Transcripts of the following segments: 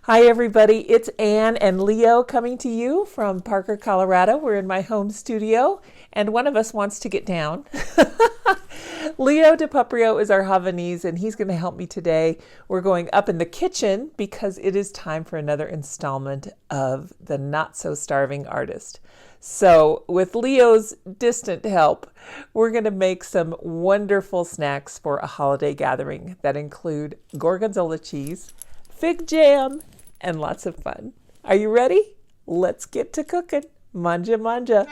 Hi, everybody. It's Anne and Leo coming to you from Parker, Colorado. We're in my home studio, and one of us wants to get down. Leo DiPaprio is our Havanese, and he's going to help me today. We're going up in the kitchen because it is time for another installment of The Not So Starving Artist. So, with Leo's distant help, we're going to make some wonderful snacks for a holiday gathering that include gorgonzola cheese, fig jam, and lots of fun. Are you ready? Let's get to cooking. Manja manja.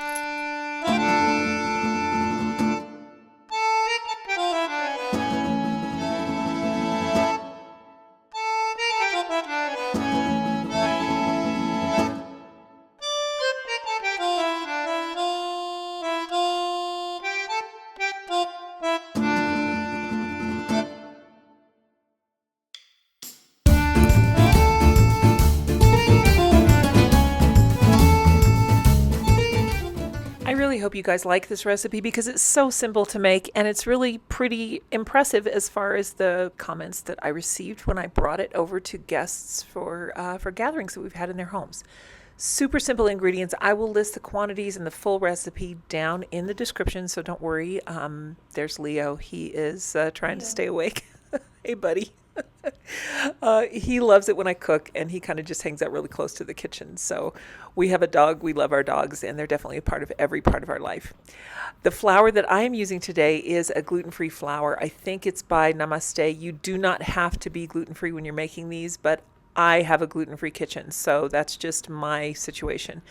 I really hope you guys like this recipe because it's so simple to make and it's really pretty impressive as far as the comments that I received when I brought it over to guests for gatherings that we've had in their homes. Super simple ingredients. I will list the quantities and the full recipe down in the description, so don't worry. There's Leo. He is trying to stay awake. Hey, buddy. He loves it when I cook, and he kind of just hangs out really close to the kitchen. So we have a dog. We love our dogs, and they're definitely a part of every part of our life. The flour that I am using today is a gluten-free flour. I think it's by Namaste. You do not have to be gluten-free when you're making these, but I have a gluten-free kitchen, so that's just my situation.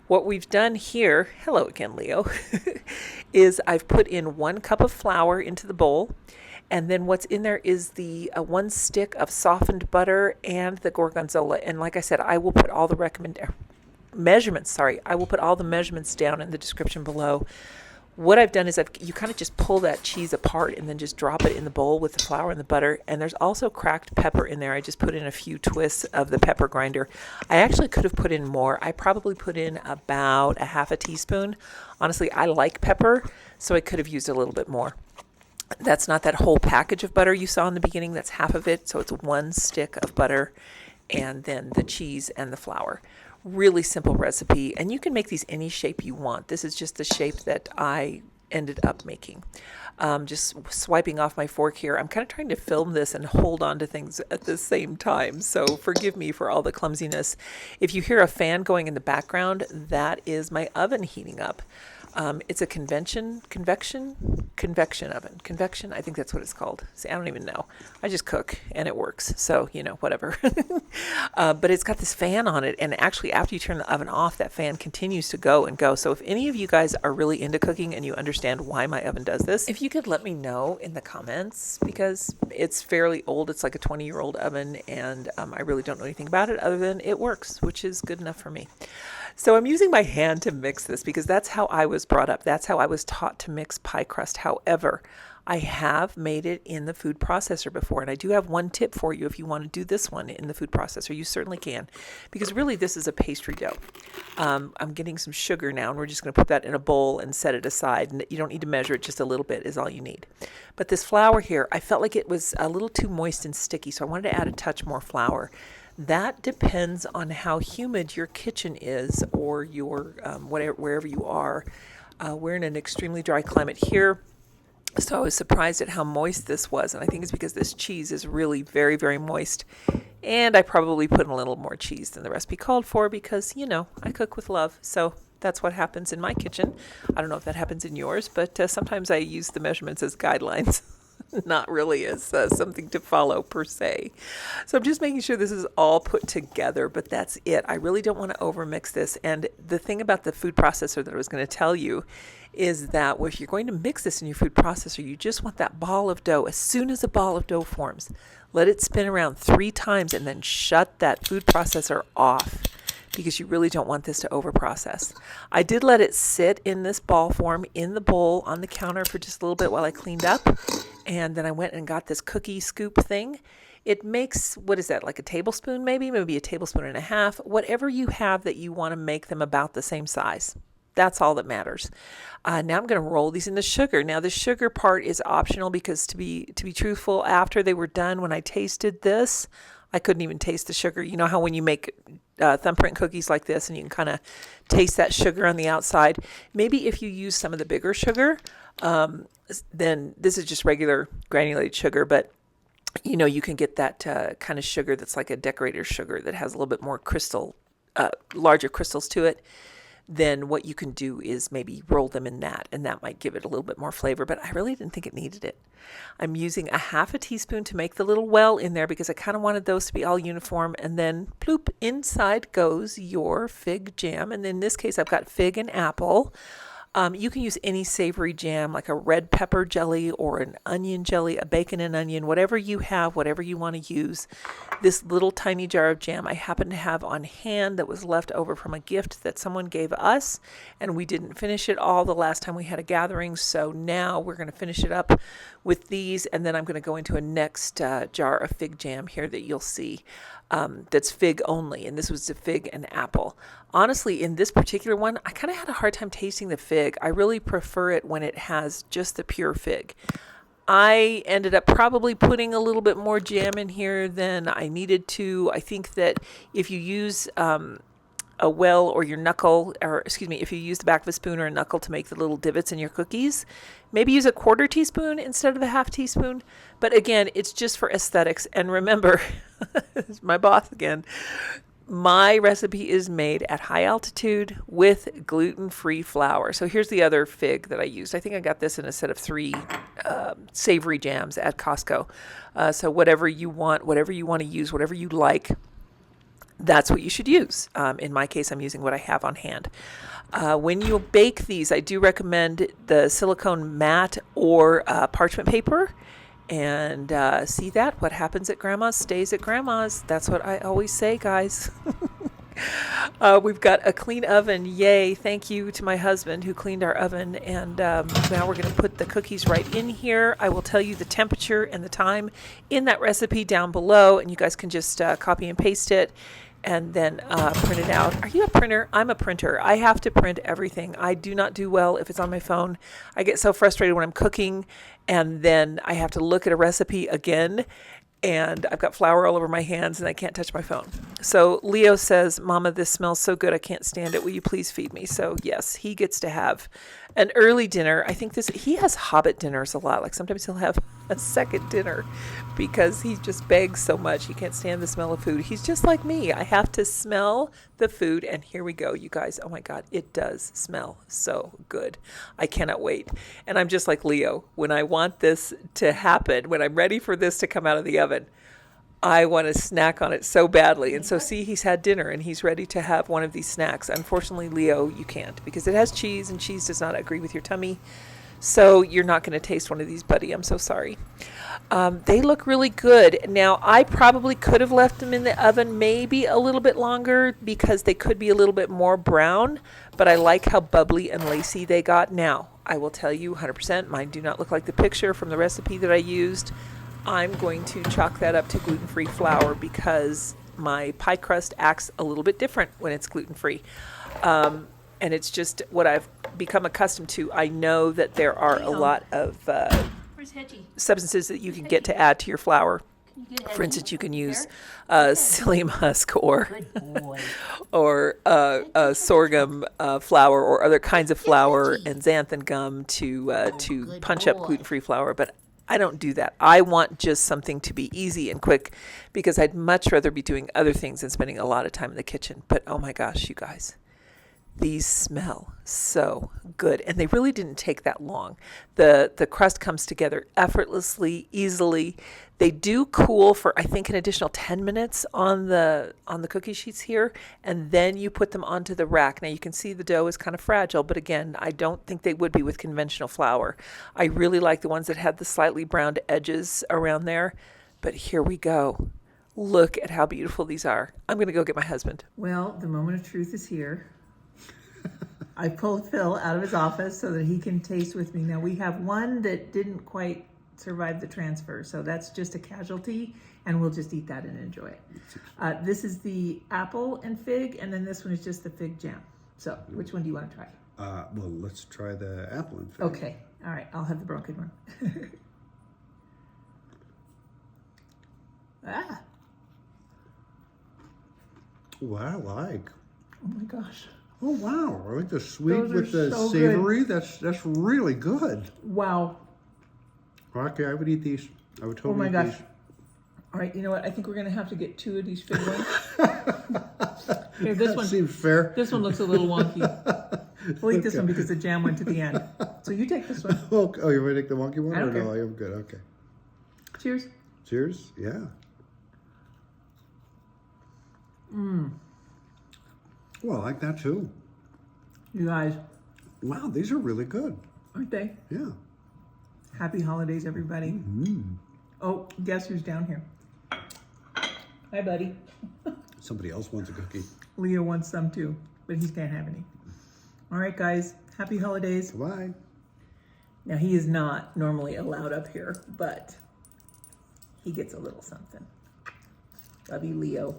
What we've done here, hello again, Leo, is I've put in 1 cup of flour into the bowl. And then what's in there is the 1 stick of softened butter and the gorgonzola. And like I said, I will put all the measurements. I will put all the measurements down in the description below. What I've done is you kind of just pull that cheese apart and then just drop it in the bowl with the flour and the butter. And there's also cracked pepper in there. I just put in a few twists of the pepper grinder. I actually could have put in more. I probably put in about a half a teaspoon. Honestly, I like pepper, so I could have used a little bit more. That's not that whole package of butter you saw in the beginning. That's half of it. So it's 1 stick of butter and then the cheese and the flour. Really simple recipe. And you can make these any shape you want. This is just the shape that I ended up making. Just swiping off my fork here. I'm kind of trying to film this and hold on to things at the same time. So forgive me for all the clumsiness. If you hear a fan going in the background, that is my oven heating up. It's a convection oven. Convection, I think that's what it's called. See, I don't even know. I just cook and it works. So, whatever. But it's got this fan on it. And actually, after you turn the oven off, that fan continues to go and go. So if any of you guys are really into cooking and you understand why my oven does this, if you could let me know in the comments, because it's fairly old. It's like a 20-year-old oven. And I really don't know anything about it other than it works, which is good enough for me. So I'm using my hand to mix this because that's how I was brought up. That's how I was taught to mix pie crust. However, I have made it in the food processor before, and I do have one tip for you if you want to do this one in the food processor. You certainly can, because really this is a pastry dough. I'm getting some sugar now, and we're just going to put that in a bowl and set it aside. And you don't need to measure it, just a little bit is all you need. But this flour here, I felt like it was a little too moist and sticky, so I wanted to add a touch more flour. That depends on how humid your kitchen is or your wherever you are. We're in an extremely dry climate here, so I was surprised at how moist this was, and I think it's because this cheese is really very, very moist. And I probably put in a little more cheese than the recipe called for because, I cook with love, so that's what happens in my kitchen. I don't know if that happens in yours, but sometimes I use the measurements as guidelines. Not really as something to follow per se. So I'm just making sure this is all put together, but that's it. I really don't want to overmix this. And the thing about the food processor that I was going to tell you is that if you're going to mix this in your food processor, you just want that ball of dough. As soon as a ball of dough forms, let it spin around 3 times and then shut that food processor off, because you really don't want this to overprocess. I did let it sit in this ball form in the bowl on the counter for just a little bit while I cleaned up. And then I went and got this cookie scoop thing. It makes, what is that, like a tablespoon maybe a tablespoon and a half, whatever you have that you want to make them about the same size. That's all that matters. Now I'm going to roll these in the sugar. Now the sugar part is optional because to be truthful, after they were done, when I tasted this, I couldn't even taste the sugar. You know how when you make thumbprint cookies like this and you can kind of taste that sugar on the outside? Maybe if you use some of the bigger sugar, then this is just regular granulated sugar, but you know, you can get that kind of sugar that's like a decorator's sugar that has a little bit more crystal, larger crystals to it. Then what you can do is maybe roll them in that, and that might give it a little bit more flavor, but I really didn't think it needed it. I'm using a half a teaspoon to make the little well in there because I kind of wanted those to be all uniform, and then ploop, inside goes your fig jam. And in this case, I've got fig and apple. You can use any savory jam, like a red pepper jelly or an onion jelly, a bacon and onion, whatever you have, whatever you want to use. This little tiny jar of jam I happen to have on hand that was left over from a gift that someone gave us, and we didn't finish it all the last time we had a gathering, so now we're going to finish it up with these, and then I'm going to go into a next jar of fig jam here that you'll see. That's fig only, and this was the fig and apple. Honestly, in this particular one, I kind of had a hard time tasting the fig. I really prefer it when it has just the pure fig. I ended up probably putting a little bit more jam in here than I needed to. I think that if you use a well or your knuckle, or excuse me, if you use the back of a spoon or a knuckle to make the little divots in your cookies, maybe use a 1/4 teaspoon instead of the 1/2 teaspoon. But again, it's just for aesthetics. And remember, it's my boss again, my recipe is made at high altitude with gluten-free flour. So here's the other fig that I used. I think I got this in a set of 3 savory jams at Costco. So whatever you want to use, whatever you like, that's what you should use. In my case, I'm using what I have on hand. When you bake these, I do recommend the silicone mat or parchment paper. And see that? What happens at Grandma's stays at Grandma's. That's what I always say, guys. We've got a clean oven. Yay. Thank you to my husband who cleaned our oven. And now we're going to put the cookies right in here. I will tell you the temperature and the time in that recipe down below. And you guys can just copy and paste it and then print it out. Are you a printer? I'm a printer. I have to print everything. I do not do well if it's on my phone. I get so frustrated when I'm cooking and then I have to look at a recipe again and I've got flour all over my hands and I can't touch my phone. So Leo says, Mama, this smells so good. I can't stand it. Will you please feed me? So yes, he gets to have an early dinner. I think he has Hobbit dinners a lot. Like sometimes he'll have a second dinner because he just begs so much. He can't stand the smell of food. He's just like me. I have to smell the food. And here we go, you guys. Oh my God, it does smell so good. I cannot wait. And I'm just like Leo. When I want this to happen, when I'm ready for this to come out of the oven, I want to snack on it so badly. And so see, he's had dinner and he's ready to have one of these snacks. Unfortunately, Leo, you can't because it has cheese and cheese does not agree with your tummy. So you're not going to taste one of these, buddy. I'm so sorry. They look really good. Now, I probably could have left them in the oven maybe a little bit longer because they could be a little bit more brown, but I like how bubbly and lacy they got. Now, I will tell you 100%, mine do not look like the picture from the recipe that I used. I'm going to chalk that up to gluten-free flour because my pie crust acts a little bit different when it's gluten-free. And it's just what I've become accustomed to. I know that there are a lot of substances that you can get to add to your flour. For instance, you can use psyllium husk or sorghum flour or other kinds of flour and xanthan gum to punch up gluten-free flour. But I don't do that. I want just something to be easy and quick because I'd much rather be doing other things than spending a lot of time in the kitchen. But oh my gosh, you guys, these smell so good. And they really didn't take that long. The crust comes together effortlessly, easily. They do cool for, I think, an additional 10 minutes on the cookie sheets here. And then you put them onto the rack. Now you can see the dough is kind of fragile, but again, I don't think they would be with conventional flour. I really like the ones that had the slightly browned edges around there. But here we go. Look at how beautiful these are. I'm going to go get my husband. Well, the moment of truth is here. I pulled Phil out of his office so that he can taste with me. Now we have one that didn't quite survive the transfer, so that's just a casualty, and we'll just eat that and enjoy it. This is the apple and fig, and then this one is just the fig jam. So which one do you want to try? Well, let's try the apple and fig. Okay, all right, I'll have the broken one. What I like. Oh my gosh. Oh wow! I like the sweet Those are with the so savory. That's really good. Wow. Okay, I would eat these. I would totally Oh my eat gosh. these. All right, you know what? I think we're gonna have to get 2 of these fig ones. Here, this That one. seems fair. This one looks a little wonky. We'll eat this one because the jam went to the end. So you take this one. Oh, you want to take the wonky one? I don't or care. no, I'm good. Okay. Cheers. Cheers. Yeah. Well, I like that too. You guys, Wow, these are really good. aren't they? Yeah. Happy holidays, everybody. Oh, guess who's down here? Hi, buddy. Somebody else wants a cookie. Leo wants some too, but he can't have any. All right, guys. Happy holidays. Bye. Now, he is not normally allowed up here, but he gets a little something. Love you, Leo.